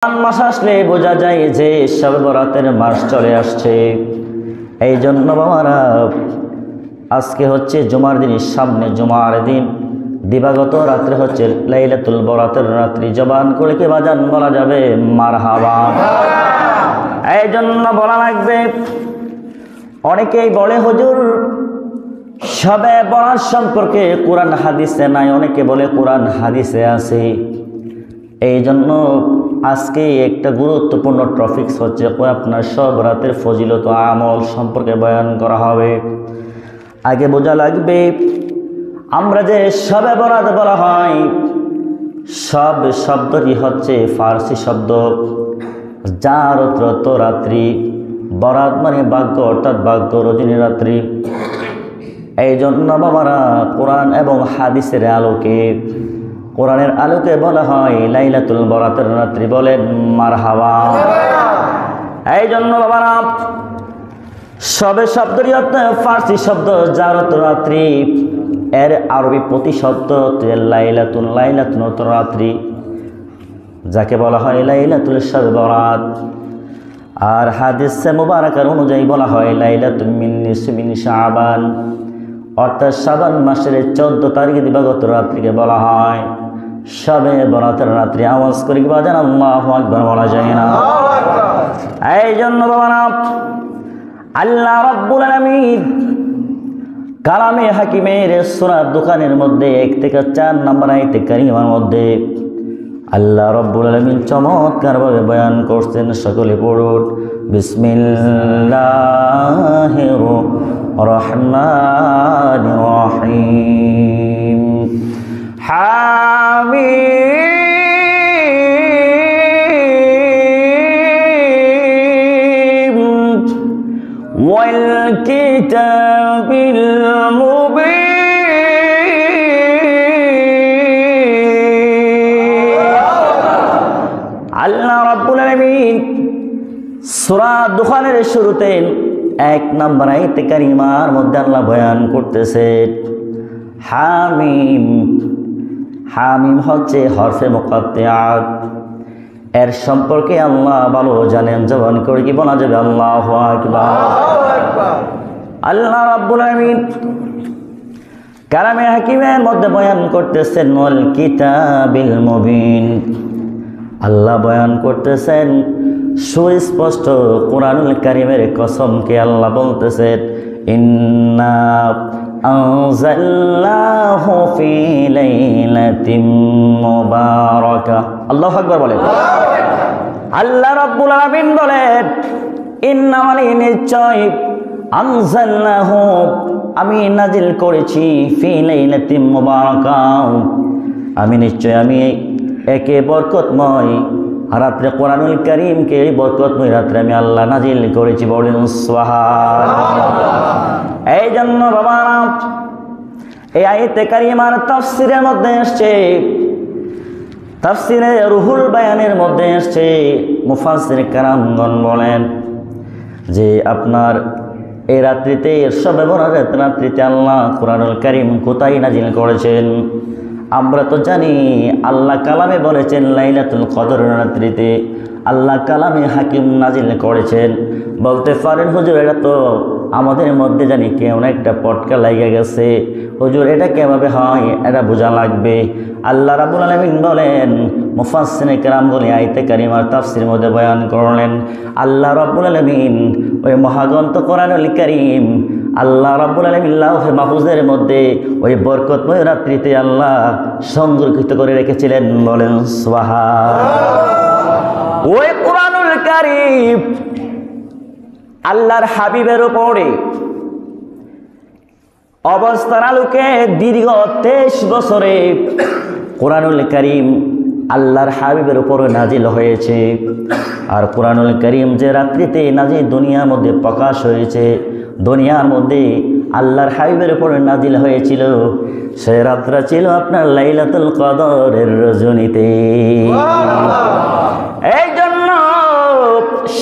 রমজান মাস আসলে বোঝা যায় যে শবে বরাতের মাস চলে আসছে। এই জন্য বাবারা আজকে হচ্ছে জুমার দিন, সামনে জুমার দিন দিবাগত রাত্রে হচ্ছে লাইলাতুল বরাতের রাত্রি। জবান করে কি বাজান বলা যাবে মারহাবা? এই জন্য বলা লাগবে। অনেকেই বলে হুজুর শবে বরাত সম্পর্কে কোরআন হাদিসে নাই, অনেকে বলে কোরআন হাদিসে আছে। এই জন্য আজকে একটা গুরুত্বপূর্ণ টপিকস হচ্ছে আপনার সব রাতের ফজিলত আমল সম্পর্কে বয়ান করা হবে। আগে বোঝা লাগবে আমরা যে শবে বরাত বলা হয়, সব শব্দটি হচ্ছে ফার্সি শব্দ, যার অর্থ রাত্রি। বরাত মানে ভাগ্য, অর্থাৎ ভাগ্য রজনী রাত্রি। এই জন্য বাবারা কোরআন এবং হাদিসের আলোকে, কোরআনের আলোকে বলা হয় লাইলাতুল বরাতের রাত্রি। বলেন মারহাবা। এই জন্য বাবারা শবে শব্দটি অর্থ ফার্সি শব্দ, যার অর্থ রাত্রি। এর আরবি প্রতিশব্দ লাইলাতুন, লাইলাতুন অর্থ রাত্রি, যাকে বলা হয় লাইলাতুল শবে বরাত। আর হাদিসে মুবারাকার অনুযায়ী বলা হয় লাইলাতুন মিন নিসফি শাবান, অর্থাৎ শাবান মাসের 14 তারিখে দিবাগত রাত্রিকে বলা হয় শবে বরাতের রাত্রি। আওয়াজ করে কি বাজান আল্লাহু আকবার বলা যায় না? এই জন্য বাবারা আল্লাহ রাব্বুল আলামিন কালামে হাকিমের সূরা দুখানের মধ্যে 1 থেকে 4 নম্বর আয়াতে কারিমার মধ্যে আল্লাহ রাব্বুল আলামিন চমৎকারভাবে বয়ান করছেন। সকলে পড়ুন বিসমিল্লাহির রহমানির রহিম। হামিম ওয়াল কিতাবিল মুবিন। আল্লাহ রাব্বুল আলামিন সূরা দুখানের শুরুতে 1 নম্বর আয়াতে কারিমার মধ্যে আল্লাহ বয়ান করতেছে হামিম। হামিম হচ্ছে হরফে মুকাত্তিআত। এর সম্পর্কে আল্লাহ ভালো জানেন। জবান করে কি বলা যাবে আল্লাহু আকবার? আল্লাহ রাব্বুল আলামিন কালামে হাকিমের মধ্যে বয়ান করতেছেন ওয়াল কিতাবিল মুবিন। আল্লাহ বয়ান করতেছেন সুস্পষ্ট কোরআনুল কারীমের কসমকে আল্লাহ বলতেছেন ইন্না আনজালনাহু ফি লাইলাতিন মুবারাকাহ। আল্লাহু আকবার বলেন। আল্লাহ রাব্বুল আলামিন বলেন ইন্না মানে নিশ্চয়, আনজালনাহু আমি নাজিল করেছি, ফি লাইলাতিন মুবারাকাহ আমি নিশ্চয় আমি একে বরকতময় রাত্রে কোরআনুল কারীমকে বরকতময় রাত্রে আমি আল্লাহ নাজিল করেছি। বলেন সুবহানাল্লাহ। এই জন্য বাবারা এই আয়াতে কারিমার তাফসীরের মধ্যে আসছে, তাফসীরে রুহুল বায়ানের মধ্যে আসছে, মুফাসসির কেরামগণ বলেন যে আপনার এই রাত্রিতে শবে বরাতের রাত্রিতে আল্লাহ কোরআনুল কারীম কোথায় নাজিল করেছেন? আমরা তো জানি আল্লাহ কালামে বলেছেন লাইলাতুল কদর রাত্রিতে আল্লাহ কালামে হাকিম নাজিল করেছেন। বলতে পারেন হুজুর এটা তো আমাদের মধ্যে জানি কেমন একটা পটকা লাগিয়ে গেছে, হুজুর এটা কিভাবে হয় এটা বোঝা লাগবে। আল্লাহ রাব্বুল আলামিন বলেন, মুফাসসিরে কেরাম বলে আয়াতে কারিমার তাফসীরের মধ্যে বয়ান করলেন আল্লাহ রাব্বুল আলামিন ওই মহাগ্রন্থ কোরআনুল কারীম আল্লাহ রাব্বুল আলামিন লাউহে মাহফুজের মধ্যে ওই বরকতময় রাত্রিতে আল্লাহ সংরক্ষিত করে রেখেছিলেন। বলেন সুবহানাল্লাহ। ওই কোরআনুল কারীম আল্লাহর হাবিবের উপরে অবস্থার আলোকে দীর্ঘ 23 বছরে কোরআনুল কারীম আল্লাহর হাবিবের উপরে নাজিল হয়েছে। আর কোরআনুল কারীম যে রাত্রিতে নাজিল দুনিয়ার মধ্যে প্রকাশ হয়েছে, দুনিয়ার মধ্যে আল্লাহর হাবিবের উপরে নাজিল হয়েছিল, সে রাত্রা ছিল আপনার লাইলাতুল কদরের রজনীতে। এই জন্য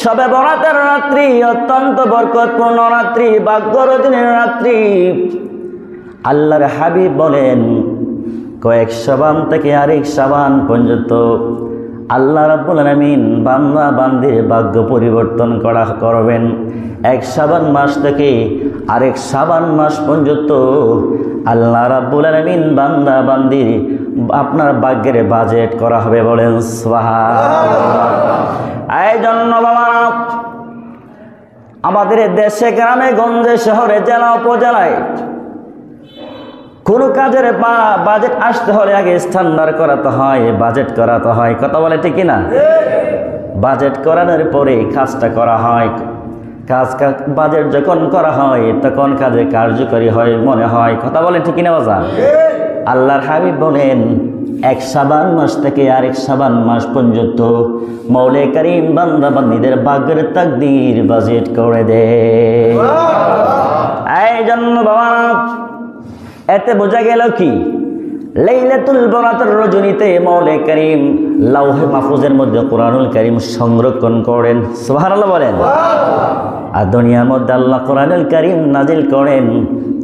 শবে বরাতের রাত্রি অত্যন্ত বরকতপূর্ণ রাত্রি, ভাগ্য রজনীর রাত্রি। আল্লাহর হাবিব বলেন কয়েক শাবান থেকে আরেক শাবান পর্যন্ত আল্লাহ রাব্বুল আলামিন বান্দা বান্দির ভাগ্য পরিবর্তন করবেন। এক শাবান মাস থেকে আরেক শাবান মাস পর্যন্ত আল্লাহ রাব্বুল আলামিন বান্দা বান্দির আপনার ভাগ্যের বাজেট করা হবে, বলেন সুবহানাল্লাহ। এই জন্য বাবারা, আমাদের দেশে গ্রামে গঞ্জে শহরে জেলা উপজেলায় কোনো কাজের বাজেট আসতে হলে আগে স্ট্যান্ডার্ড করাতে হয়, বাজেট করাতে হয়, কথা বলে ঠিক না? বাজেট করানোর পরে কাজটা করা হয়। বাজেট যখন করা হয় তখন কাজে কার্যকরী হয় মনে হয়, কথা বলে ঠিক না বাজার? আল্লাহর হাবিব বলেন এক শাবান মাস থেকে আরেক শাবান মাস পর্যন্ত মৌলা কারীম বান্দা বান্দীদের ভাগ্যের তাকদীর বাজেট করে দেয়। এই জন্য বাবা, এতে বোঝা গেল কি, লাইলাতুল বরাতের রজনীতে মৌলা কারীম লাউহে মাহফুজের মধ্যে কোরআনুল কারীম সংরক্ষণ করেন, সুবহানাল্লাহ বলেন। আর দুনিয়ার মধ্যে আল্লাহ কোরআনুল কারীম নাজিল করেন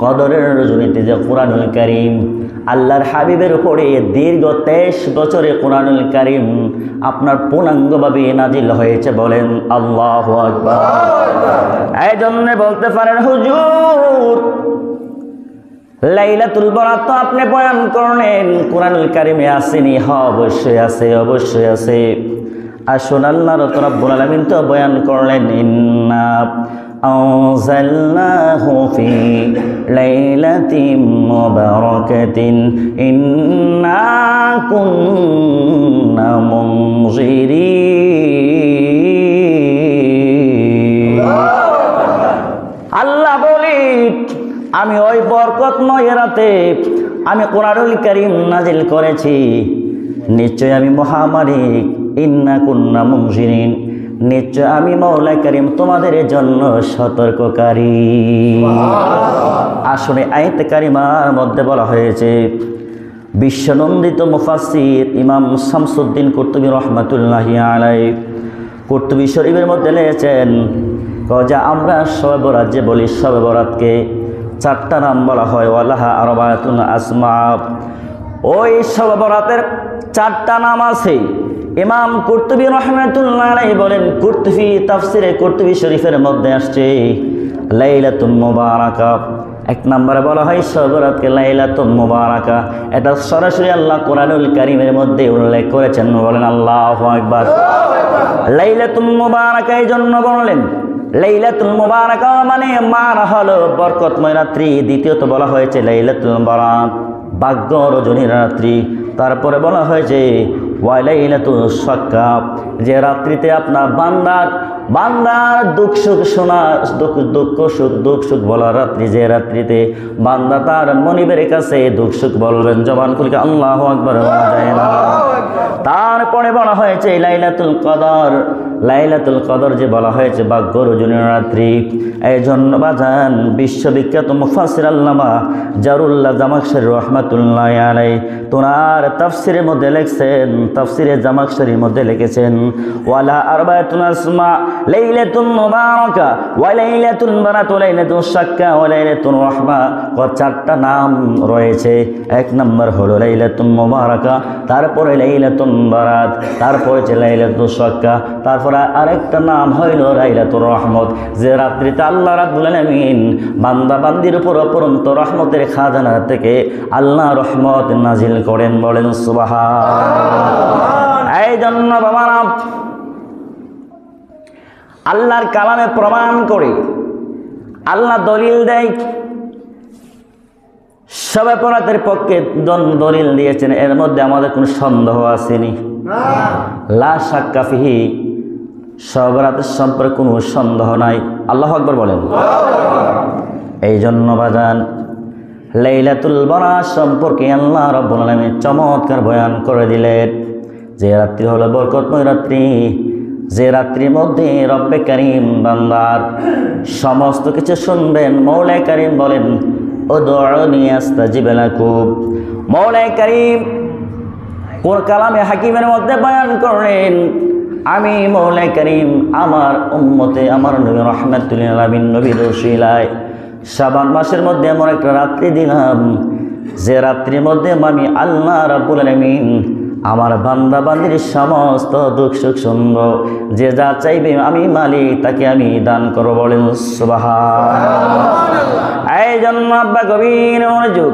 কদরের রজনীতে, যে কোরআনুল কারীম আল্লাহর হাবিবের উপরে দীর্ঘ 23 বছরে কোরআনুল কারীম আপনার পূর্ণাঙ্গভাবে নাজিল হয়েছে, বলেন আল্লাহু আকবার। এই জন্য বলতে পারেন হুজুর লাইলাতুল বরাত তো আপনি বয়ান করলেন, কোরআনুল কারীমে আসেনি? হ্যাঁ অবশ্যই আছে, অবশ্যই আছে। আসুন আল্লাহ রাব্বুল আলামিন তো বয়ান করলেন ইন্না আনজালনাহু ফি লাইলাতিন মুবারাকাতিন ইন্না কুন্না মুনজিরিন। আল্লাহ বলি আমি ওই বরকতময় রাতে আমি কোরআনুল কারীম নাজিল করেছি, নিশ্চয় আমি মহামালিক, ইন্না কুন্না মুনজিরিন, নিশ্চয় আমি মৌলা কারীম তোমাদের জন্য সতর্ককারী। আসলে আয়াতে কারিমার মধ্যে বলা হয়েছে, বিশ্বনন্দিত মুফাসসির ইমাম শামসুদ্দিন কুরতুবী রহমাতুল্লাহি আলাইহি কুরতুবী শরীফের মধ্যে লিখেছেন যে আমরা শবে বরাত যে বলি, শবে বরাতকে 4টা নাম বলা হয়, ওয়ালাহা আরবাতুন আসমা। ওই শবে বরাতের 4টা নাম আছে। ইমাম কুরতুবী রাহমাতুল্লাহ আলাইহি বলেন, কুরতুবী তাফসিরে কুরতুবী শরীফের মধ্যে আসছে লাইলাতুন মুবারাকা। 1 নম্বরে বলা হয় শবে বরাতকে লাইলাতুন মুবারাকা। এটা সরাসরি আল্লাহ কোরআনুল কারীমের মধ্যে উল্লেখ করেছেন, বলেন আল্লাহু আকবার। লাইলাতুন মুবারাকা এই জন্য বললেন, লাইলাতুল মুবারাকা মানে মানা হলো বরকতময় রাত্রি। দ্বিতীয়ত বলা হয়েছে লাইলাতুল বরাত, ভাগ্য রজনীর রাত্রি। তারপরে বলা হয়েছে ওয়া লাইলাতুল শাক্কা, যে রাত্রিতে আপনার বান্দার দুঃখ সুখ শোনা, দুঃখ সুখ বলার রাত্রি, যে রাত্রিতে বান্দা তার মনিবের কাছে দুঃখ সুখ বলবেন, জবান খুলে আল্লাহু আকবার বলা যায় না। তারপরে বলা হয়েছে লাইলাতুল কদর, লাইলাতুল কদর যে বলা হয়েছে ভাগ্য রজনীর রাত্রি। এই জন্য বাজান বিশ্ববিখ্যাত মুফাসসির আল্লামা জারুল্লাহ জামাখশরী রাহমাতুল্লাহি আলাইহি তোনার তাফসিরের মধ্যে লিখছেন, তাফসিরে জামাখশরীর মধ্যে লিখেছেন ওয়ালা আরবাতুন আসমা লাইলাতুন মুবারাকা ওয়া লাইলাতুল বারাত ওয়া লাইলাতুল শাক্কা ওয়া লাইলাতুর রাহমা। 4টা নাম রয়েছে। 1 নম্বর হলো লাইলাতুল মুবারাকা, তারপরে লাইলাতুল বারাত, তারপরে যে লাইলাতুল শাক্কা, তারপরে আরেকটা নাম হইল লাইলাতুর রহমত, যে রাত্রিতে আল্লাহ রাব্বুল আলামিন বান্দা বান্দির উপর অপরন্ত রহমতের খাজানা থেকে আল্লাহ রহমত নাজিল করেন, বলেন সুবহানাল্লাহ। এই জন্য বাবারা আল্লাহর কালামে প্রমাণ করে আল্লাহ দলিল দেয়, শবে বরাতের পক্ষে দলিল দিয়েছেন, এর মধ্যে আমাদের কোনো সন্দেহ আসেনি। লা শাক্কা ফিহি, শবে বরাতের সম্পর্কে কোনো সন্দেহ নাই। আল্লাহু আকবার বলেন। এই জন্য বাজান লাইলাতুল বরাত সম্পর্কে আল্লাহ রাব্বুল আলামিন চমৎকার বয়ান করে দিলেন, যে রাত্রি হলো বরকতময় রাত্রি, যে রাত্রির মধ্যে রব্বে কারীম বান্দার সমস্ত কিছু শুনবেন। মৌলা কারীম বলেন উদউনি আস্তাজিব লাকুম। মৌলা কারীম কোন কালামে হাকিমের মধ্যে বয়ান করলেন, আমি মৌলা কারীম আমার উম্মতে আমার নবী রাহমাতুল লিল আলামিন নবীর ওসিলায় শাবান মাসের মধ্যে এমন একটা রাত্রি দিলাম, যে রাত্রির মধ্যে আমি আল্লাহ রাব্বুল আলামিন আমার বান্দা বান্দির সমস্ত দুঃখ সুখ শুনবো, যে যা চাইবে আমি মালিক তাকে আমি দান করবো। বলেন সুবহানাল্লাহ। এই জন্য আব্বা গভীর মনোযোগ,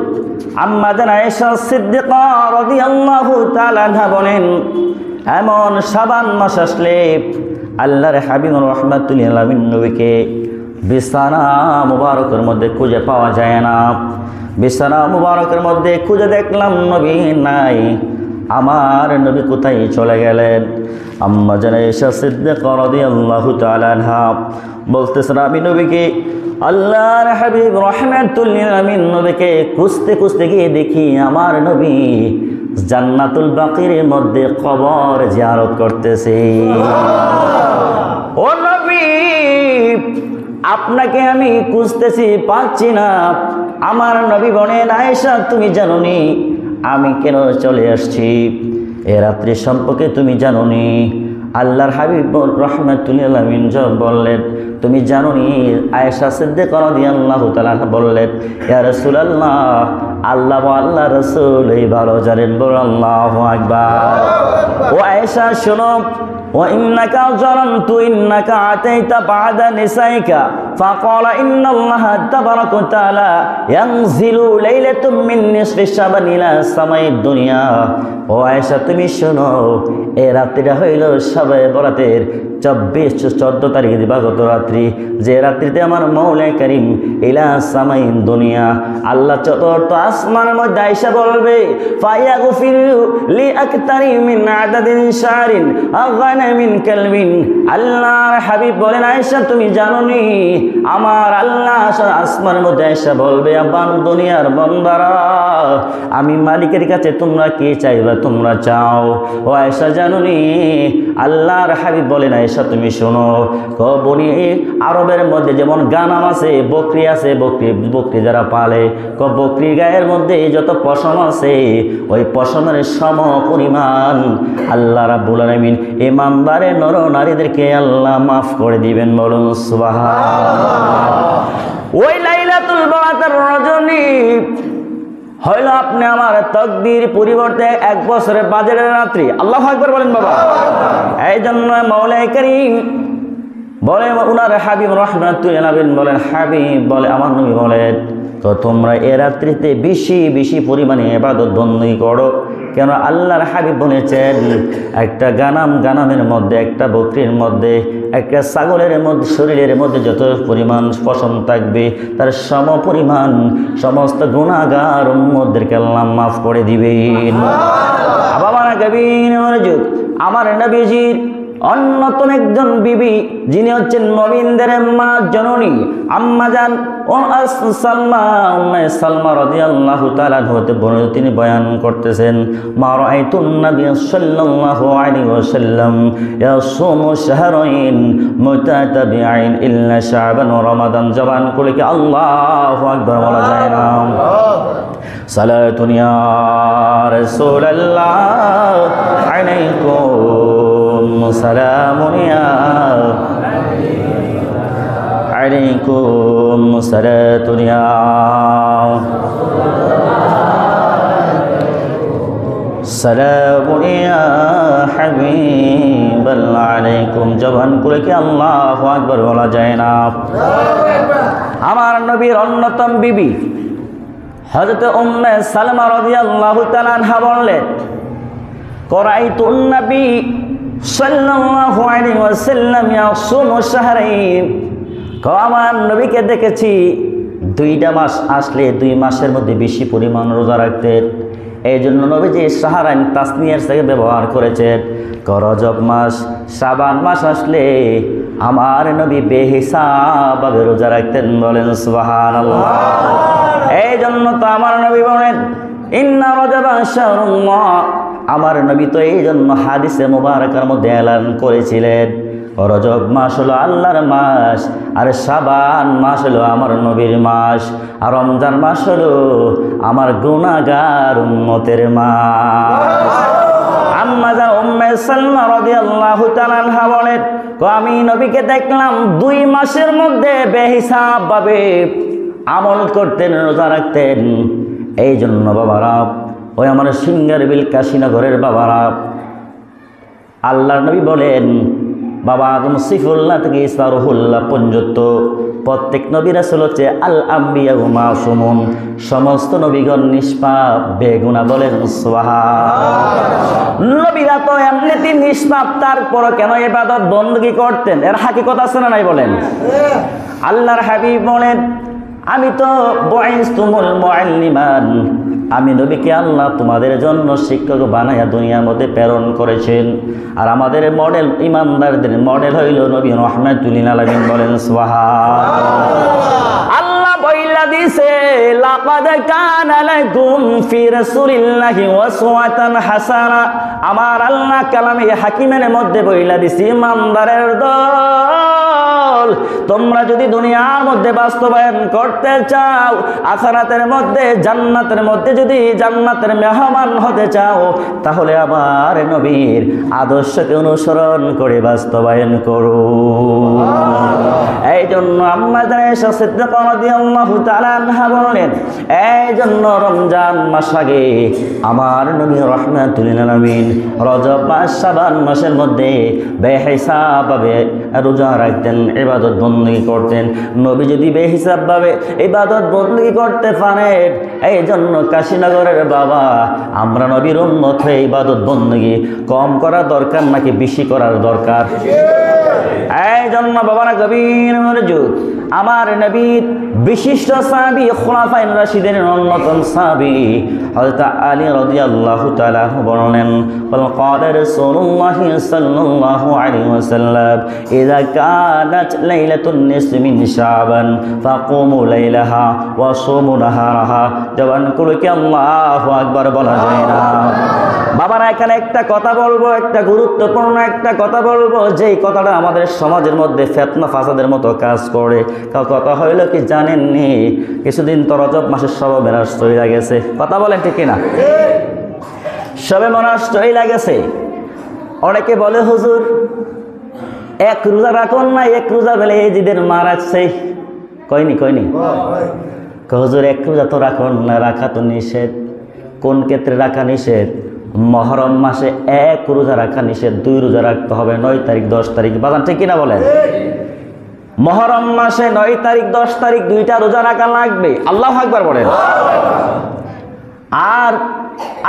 আম্মা জান আয়েশা সিদ্দিকা রাদিয়াল্লাহু তাআলা আনহা বলেন, এমন শাবান মাস আসলে আল্লাহর হাবিব রাহমাতুল লিল আলামিন নবীকে বিছানা মুবারকের মধ্যে খুঁজে পাওয়া যায় না। বিছানা মুবারকের মধ্যে খুঁজে দেখলাম নবী নাই। আমার নবী কোথায় চলে গেলেন? আম্মা জান আয়েশা সিদ্দিকা রাদিয়াল্লাহু তাআলা আনহা বলতেছেন, আমি নবীকে, আল্লাহর হাবিব রাহমাতুল লিল আলামিন নবীকে খুঁজতে খুঁজতে গিয়ে দেখি আমার নবী জান্নাতুল বাকির মধ্যে কবর জিয়ারত করতেছে। ও নবী, আপনাকে আমি খুঁজতেছি, পাচ্ছি না। আমার নবী বলেন, আয়েশা তুমি জানোনি আমি কেন চলে আসছি? এ রাত্রি সম্পর্কে তুমি জানোনি? আল্লাহর হাবিব রাহমাতুল লিল আলামিন বললেন, তুমি জানোনি? আয়েশা সিদ্দিকা রাদিয়াল্লাহু তাআলা বললেন, ইয়া রাসূলুল্লাহ, আল্লাহ ও আল্লাহ রাসূল এই ভালো জানেন। বল আল্লাহু আকবার। ও আয়েশা শোনো, وإنك ظننت إنك أتيت بعد نسائك فقال إن الله تبارك وتعالى ينزل ليلة من نصف شعبان إلى السماء الدنيا। ও আয়েশা তুমি শোনো, এই রাত্রিটা হইল শবে বরাতের 14 তারিখ দিবাগত রাত্রি, যে রাত্রিতে আমার মৌলাই কারীম ইলা সামাই দুনিয়া আল্লাহ চতুর্থ আসমানের মধ্যে আয়েশা বলবে, ফায়াগফিরু লি আকতারি মিন আদাদিন শারিন আগানা মিন কালবিন। আল্লাহর হাবিব বলেন, আয়েশা তুমি জানোনি আমার আল্লাহ আসমানের মধ্যে আয়েশা বলবে, আব্বান দুনিয়ার বান্দারা, আমি মালিকের কাছে তোমরা কি চাইবা তোমরা চাও। ও আয়েশা জানোনি? আল্লাহর হাবিব বলেন, আয়েশা তুমি শোনো, বনি আরবের মধ্যে যেমন গানাম আছে, বকরি আছে, বকরি যারা পালে, বকরির গায়ের মধ্যে যত পশম আছে ওই পশমের সম পরিমাণ আল্লাহ রাব্বুল আলামিন ইমানদারে নর নারীদেরকে আল্লাহ মাফ করে দিবেন। বলুন সুবহানাল্লাহ। ওই লাইলাতুল বারাতের রজনী হইল আপনি আমার তকদির পরিবর্তে 1 বছরের বাজারের রাত্রি। আল্লাহু আকবার বলেন বাবা। এই জন্য মৌলাই কারীম বলে, উনার হাবিব রাহমাতুল লিল আলামিন বলেন, হাবিব বলে, আমার নবী বলেন, তো তোমরা এ রাত্রিতে বেশি বেশি পরিমাণে ইবাদত বন্দী করো। কেন? আল্লাহর হাবিব বলেছেন, একটা গানামের মধ্যে, একটা বকরির মধ্যে, একটা ছাগলের মধ্যে শরীরের মধ্যে যত পরিমাণ পশম থাকবে তার সম পরিমাণ সমস্ত গুনাহগার উম্মতদেরকে আল্লাহ মাফ করে দিবেন। বাবারা গভীর মনোযোগ, আমার নবীজির অন্যতম একজন বিবি যিনি হচ্ছেন নবীনদের মা জননী আম্মা জান উম্মে সালমা রাদিয়াল্লাহু তাআলা হতে বর্ণিত, তিনি বয়ান করতেছেন, মা রাআইতুন নবী সাল্লাল্লাহু আলাইহি ওয়াসাল্লাম ইয়াসুমু শাহরাইন মুতাতাবিআইন ইল্লা শাবান ওয়া রমাদান। জবান খুলে কি আল্লাহু আকবার বলা যায় না? সালাতুন ইয়া রাসূলুল্লাহ আলাইকুম সালামুন ইয়া আলাইকুম সালাতুন ইয়া সালামুন ইয়া হাবিবাল্লাহ আলাইকুম। জবান করে কি আল্লাহু আকবার বলা যায় না? আমার নবীর অন্যতম বিবি হযরত উম্মে সালমা রাদিয়াল্লাহু তাআলা আনহা বললেন, করাইতুন নবী সাল্লাল্লাহু আলাইহি ওয়াসাল্লাম ইয়াসুমু শাহরাইন। আমার নবীকে দেখেছি 2টা মাস আসলে 2 মাসের মধ্যে বেশি পরিমাণ রোজা রাখতেন। এই জন্য নবীজি শাহরাইন তাসনিয়ার থেকে ব্যবহার করেছেন। রজব মাস, শাবান মাস আসলে আমার নবী বেহিসাবভাবে রোজা রাখতেন। বলেন সুবহানাল্লাহ। এই জন্য তো আমার নবী বলেন, ইন্না রজবা শাহরুল্লাহ। আমার নবী তো এই জন্য হাদিসে মুবারাকার মধ্যে এলান করেছিলেন, রজব মাস হলো আল্লাহর মাস, আর শাবান মাস হলো আমার নবীর মাস, আর রমজান মাস হলো আমার গুনাহগার উম্মতের মাস। আম্মা জান উম্মে সালমা রাদিয়াল্লাহু তাআলা আনহা বলেন, আমি নবীকে দেখলাম 2 মাসের মধ্যে বেহিসাব ভাবে আমল করতেন, রোজা রাখতেন। এই জন্য বাবারা ওই আমার সিঙ্গার বিল কাশীনগরের বাবারা, আল্লাহর নবী বলেন বাবা আদম সিফুল্লাহ থেকে ঈসা রুহুল্লাহ পর্যন্ত প্রত্যেক নবী রাসূল হচ্ছে আল আম্বিয়া মাসুমুন, সমস্ত নবীগণ নিষ্পাপ বেগুনা। বলেন সুবহানাল্লাহ। নবীরা তো এমনিতেই নিষ্পাপ, তারপর কেন ইবাদত বندگی করতেন? এর হাকিকত আছে না নাই? বলেন। আল্লাহর হাবিব বলেন আমি তো বুইসতুমুল মুআল্লিমান, আমি নবীকে আল্লাহ তোমাদের জন্য শিক্ষক বানায়া দুনিয়ার মধ্যে প্রেরণ করেছেন। আর আমাদের মডেল, ইমানদারদের মডেল হইল নবী রাহমাতুল লিল আলামিন। বলেন সুবহানাল্লাহ। আল্লাহ বইলা দিছে লাকাদ কানা লাকুম ফি রাসূলিল্লাহি উসওয়াতুন হাসানাহ। আমার আল্লাহ কালামে হাকিমের মধ্যে বইলা দিছে ইমানদারের দল, তোমরা যদি দুনিয়ার মধ্যে বাস্তবায়ন করতে চাও, আখিরাতের মধ্যে জান্নাতের মধ্যে যদি জান্নাতের মেহমান হতে চাও, তাহলে আমার নবীর আদর্শকে অনুসরণ করে বাস্তবায়ন করো। এই জন্য আম্মা আয়েশা সিদ্দিকা রাদিয়াল্লাহু তাআলা আনহা বলেন, এই জন্য রমজান মাস আগে আমার নবী রাহমাতুল লিল আলামিন রজব মাস শাবান মাসের মধ্যে বেহিসাব ভাবে রোজা রাখতেন, ইবাদত বندگی করতেন। নবী যদি বেহিসাব ভাবে ইবাদত বندگی করতে পারেন, এই জন্য কাশীনগরের বাবা আমরা নবীর উম্মত হয়ে ইবাদত বندگی কম করা দরকার নাকি বেশি করার দরকার? এই জন্য বাবারা গভীর মনোযোগ, আমার নবীর বিশিষ্ট সাহাবী খুলাফায়ে রাশিদিন অন্যতম সাহাবী হযরত আলী রাদিয়াল্লাহু তাআলা বলেন, বল ক্বালা রাসূলুল্লাহ সাল্লাল্লাহু আলাইহি ওয়াসাল্লাম ইযা কানাত লাইলাতুন নিসফি মিন শাবান ফাকুমু লাইলাহা ওয়া সুমু নাহারাহা। জবান খুলে কি আল্লাহু আকবার বলা যায় না? বাবারা এখানে একটা কথা বলবো, একটা গুরুত্বপূর্ণ একটা কথা বলবো, যেই কথাটা আমাদের সমাজের মধ্যে ফিতনা ফাসাদের মতো কাজ করে। কথা হইল কি জানেননি, কিছুদিন তো রজব মাসের শবে বরাত চলে গেছে। কথা বলেন ঠিক কিনা? শবে বরাত চলে গেছে। অনেকে বলে হুজুর এক রোজা রাখুন না, এক রোজা বেলে এই জিদের মা রাখছে। কইনি হুজুর এক রোজা তো রাখুন না, রাখা তো নিষেধ। কোন ক্ষেত্রে রাখা নিষেধ? মহরম মাসে এক রোজা রাখা নিষেধ, 2 রোজা রাখতে হবে 9 তারিখ 10 তারিখ। বাজান ঠিক কিনা বলেন? মহরম মাসে 9 তারিখ 10 তারিখ 2টা রোজা রাখা লাগবে। আল্লাহু আকবার বলেন। আর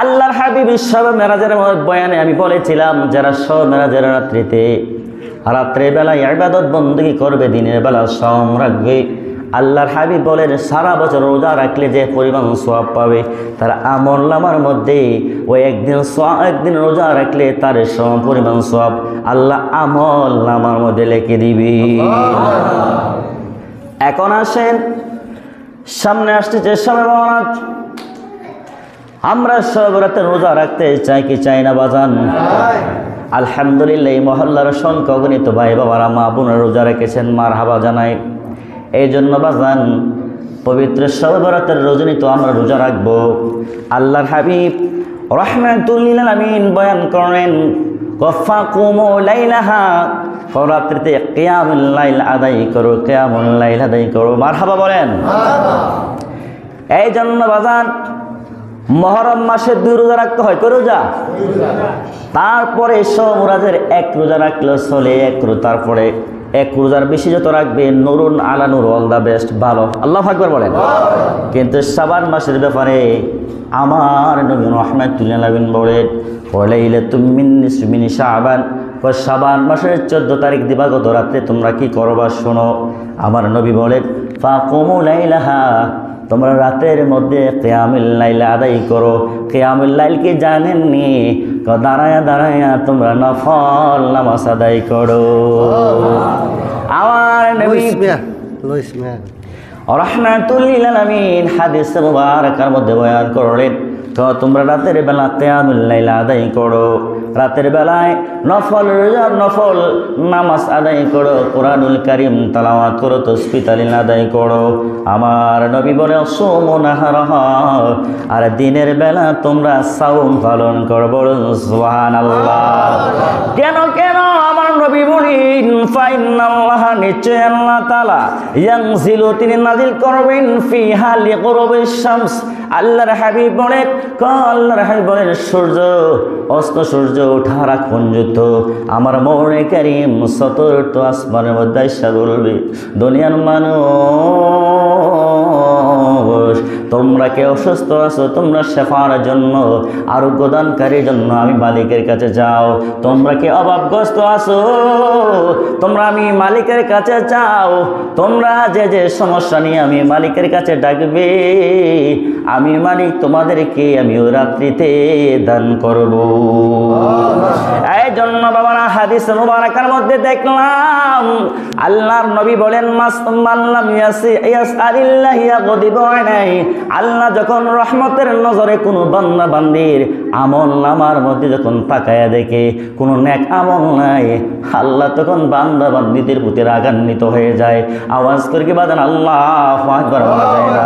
আল্লাহর হাবিব শবে মেরাজের বয়ানে আমি বলেছিলাম, যারা শবে মেরাজের রাত্রে বেলা ইবাদত বندگی করবে, দিনের বেলা সওম রাখবে, আল্লাহর হাবিব বলেন সারা বছর রোজা রাখলে যে পরিমাণ সওয়াব পাবে, তার আমলনামার মধ্যে ওই একদিন রোজা রাখলে তার সম পরিমাণ সওয়াব আল্লাহ আমলনামার মধ্যে লিখে দিবে। এখন আসেন, সামনে আসছে শবে বরাত। আমরা শবে বরাতে রোজা রাখতে চাই কি চাই না বাজান? আলহামদুলিল্লাহ এই মহল্লার সংখ্যা অগণিত ভাই বাবারা মা বোনের রোজা রেখেছেন, মারহাবা জানাই। এই জন্য বাজান পবিত্র শবে বরাতের রজনী তো আমরা রোজা রাখবো। আল্লাহর হাবিব রাহমাতুল লিল আলামিন বয়ান করেন, ওয়াফাকুমু লাইলাহা, রাত্রিতে কিয়ামুল লাইল আদায় করো, কিয়ামুল লাইল আদায় করো। মারহাবা বলেন। এই জন্য বাজান মহরম মাসে 2 রোজা রাখতে হয়। কই রোজা? তারপরে শবে মুরাদের 1 রোজা রাখলে চলে, তারপরে 1 রোজার বেশি যত রাখবে নুরুন আলা নূর, অল দা বেস্ট, ভালো। আল্লাহু আকবার বলেন। কিন্তু শাবান মাসের ব্যাপারে আমার নবী রাহমাতুল লিল আলামিন বলেন, ওয়ালাইলাতুম মিন নিসফি মিন শাবান, শাবান মাসের 14 তারিখ দিবাগত রাতে তোমরা কি করবা শোনো। আমার নবী বলেন ফাকুমু লাইলাহা, তোমরা রাতের মধ্যে কিয়ামুল লাইল আদায় করো। কিয়ামুল লাইল কি জানেননি? দাঁড়ায়া দাঁড়ায়া তোমরা নফল নামাজ আদায় করো। আমার নবী রাহমাতুল লিল আলামিন হাদিস মুবারাকার মধ্যে বয়ান করলেন, তো তোমরা রাতের বেলা কিয়ামুল লাইল আদায় করো, রাতের বেলায় নফল নামাজ আদায় করো, কোরআনুল কারীম তেলাওয়াত করো, তাসবিহ তাহলিল আদায় করো। আমার নবী বলে সুমু নাহারাহা, আর দিনের বেলা তোমরা সাওম পালন করো। বলুন সুবহানাল্লাহ। কেন আমার নবী বলেন ফাইন্নাল্লাহ নিশ্চয় আল্লাহ তাআলা ইয়ানজিলু তিনি নাজিল করবেন ফিহা লিগুরুবিশ শামস আল্লাহর হাবিব বলেন আল্লাহর হাবিব বলেন সূর্য অস্ত সূর্য ওঠার আগ পর্যন্ত আমার মওলা কারীম চতুর্থ আসমানের মধ্যে এসে বলবে দুনিয়ার মানুষ তোমরা কে অসুস্থ আছো তোমরা শেফার জন্য আরোগ্য দানকারীর জন্য আমি মালিকের কাছে যাও তোমরা কে অভাবগ্রস্ত আছো তোমরা আমি মালিকের কাছে যাও তোমরা যে যে সমস্যা নিয়ে আমি মালিকের কাছে ডাকবে আমি মালিক তোমাদেরকে আমি ওই রাত্রিতে দান করব এই জন্য বাবারা হাদিস মুবারাকার মধ্যে দেখলাম আল্লাহর নবী বলেন মাল্লাম ইয়াসআলিল্লাহি ইয়াগদিবু আলাইহি আল্লাহ যখন রহমতের নজরে কোনো বান্দা বান্দির আমল নামার মধ্যে যখন তাকায়া দেখে কোনো নেক আমল নাই আল্লাহ তখন বান্দা বান্দিদের প্রতি রাগান্বিত হয়ে যায় আওয়াজ করে কি বাদান আল্লাহু আকবার বলা যায় না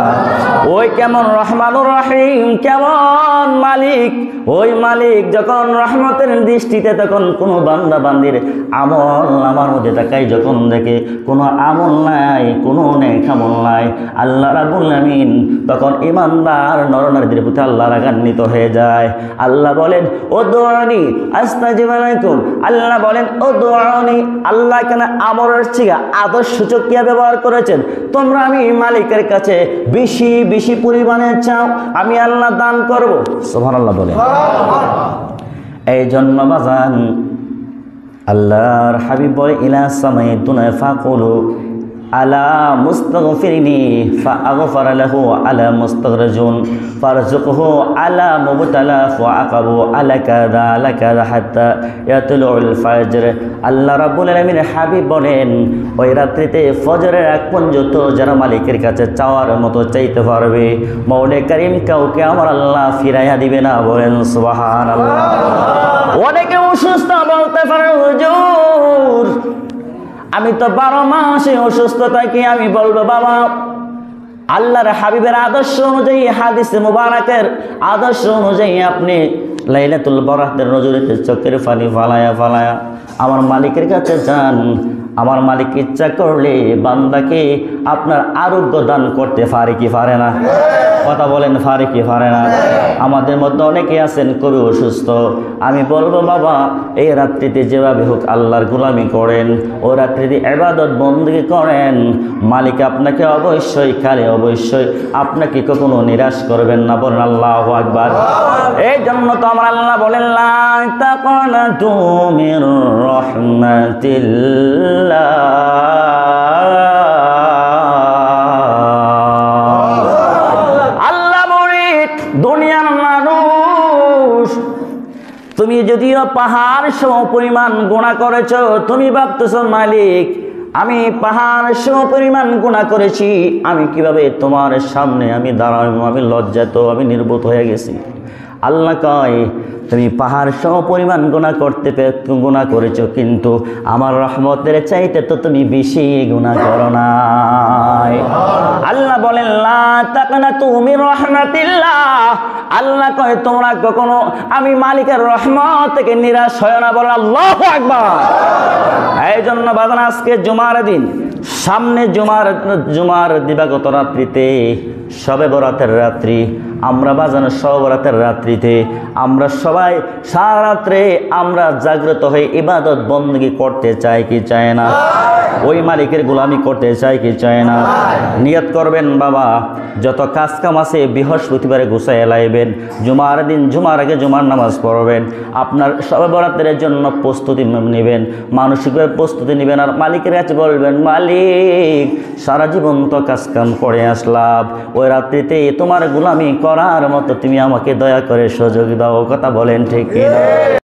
ওই কেমন রহমানুর রহিম কেমন মালিক ওই মালিক যখন রহমতের দৃষ্টিতে তখন কোনো বান্দা বান্দির আমল নামার মধ্যে তাকায় যখন দেখে কোনো আমল নাই কোনো নেক আমল নাই আল্লাহ রাব্বুল আমিন তখন ইমানদার নরনারীদের প্রতি আল্লাহ রাগান্বিত হয়ে যায় আল্লাহ বলেন উদউনি আস্তাজিব লাকুম আল্লাহ বলেন উদউনি আল্লাহ কেন আমরের ছিগা আদর্শসূচক কি ব্যবহার করেছেন তোমরা আমি মালিকের কাছে বেশি বেশি পরিমাণে চাও আমি আল্লাহ দান করব সুবহানাল্লাহ বলেন এই জন্য বাজান আল্লাহর হাবিব বলে ইলা সামাইতুনা ফাকুলু আলা মুস্তাগফিরিনি ফাআগফার লাহু আলা মুস্তাগরাজুন ফারজুকহু আলা মুবতালা ফাআকাবু আলা কাযা হাত্তা ইয়াতলুল ফাজর আল্লাহ রাব্বুল আলামিন হাবিব বলেন ওই রাত্রিতে ফজরের আগ পর্যন্ত যারা মালিকের কাছে চাওয়ার মতো চাইতে পারবে মওলা কারীম কাউকে আমার আল্লাহ ফিরাইয়া দিবে না বলেন সুবহানাল্লাহ অনেকে অসুস্থ বলতে পারে হুজুর আমি তো 12 মাসে অসুস্থ থাকি আমি বলবো বাবা আল্লাহর হাবিবের আদর্শ অনুযায়ী হাদিসে মুবারাকের আদর্শ অনুযায়ী আপনি লাইলাতুল বরাতের নজরেতে চোখের পানি ফালায়া ফালায়া আমার মালিকের কাছে যান আমার মালিক ইচ্ছা করলে বান্দাকে আপনার আরোগ্য দান করতে পারে কি পারে না কথা বলেন পারে কি পারে না আমাদের মধ্যে অনেকে আছেন খুবই অসুস্থ আমি বলবো বাবা এই রাত্রিতে যেভাবে হোক আল্লাহর গোলামি করেন ও রাত্রিতে ইবাদত বন্দেগী করেন মালিক আপনাকে অবশ্যই কালে অবশ্যই আপনাকে কখনো নিরাশ করবেন না বলেন আল্লাহু আকবার এই জন্য তো আমার আল্লাহ বলেন লা তাকনাতু মির রাহমাতিল্লাহ আল্লাহ মুরিদ দুনিয়ার মানুষ তুমি যদিও পাহাড় সম পরিমাণ গুনাহ করেছো তুমি ভাবতেছো মালিক আমি পাহাড় সম পরিমাণ গুনাহ করেছি আমি কিভাবে তোমার সামনে আমি দাঁড়াবো আমি লজ্জাত আমি নির্বোধ হয়ে গেছি আল্লাহ কয় তুমি পাহাড় সম পরিমাণ গুনাহ করেছো কিন্তু আমার রহমতের চাইতে তো তুমি বেশি গুনাহ করো নাই আল্লাহ বলেন লা তাকনাতু মির রাহমাতিল্লাহ আল্লাহ কয় তোমরা কখনো আমি মালিকের রহমত থেকে নিরাশ হয় না বলেন আল্লাহু আকবার এই জন্য বাজান আজকে জুমার দিন সামনে জুমার দিবাগত রাত্রিতে শবে বরাতের রাত্রি আমরা বাজানো শবে বরাতের রাত্রিতে আমরা সবাই সারা রাত্রে আমরা জাগ্রত হয়ে ইবাদত বন্দেগী করতে চাই কি চাই না ওই মালিকের গোলামি করতে চাই কি চাই না নিয়ত করবেন বাবা যত কাজ কাম আছে বৃহস্পতিবারে গুছাইয়া লাইবেন জুমার দিন জুমার আগে জুমার নামাজ পড়বেন আপনার শবে বরাতের জন্য প্রস্তুতি নেবেন মানসিকভাবে প্রস্তুতি নেবেন আর মালিকের কাছে বলবেন মালিক সারা জীবন তো কাজ কাম করে আসলাম ওই রাত্রিতে তোমার গোলামি করার মতো তুমি আমাকে দয়া করে সুযোগ দাও কথা বলেন ঠিক কিনা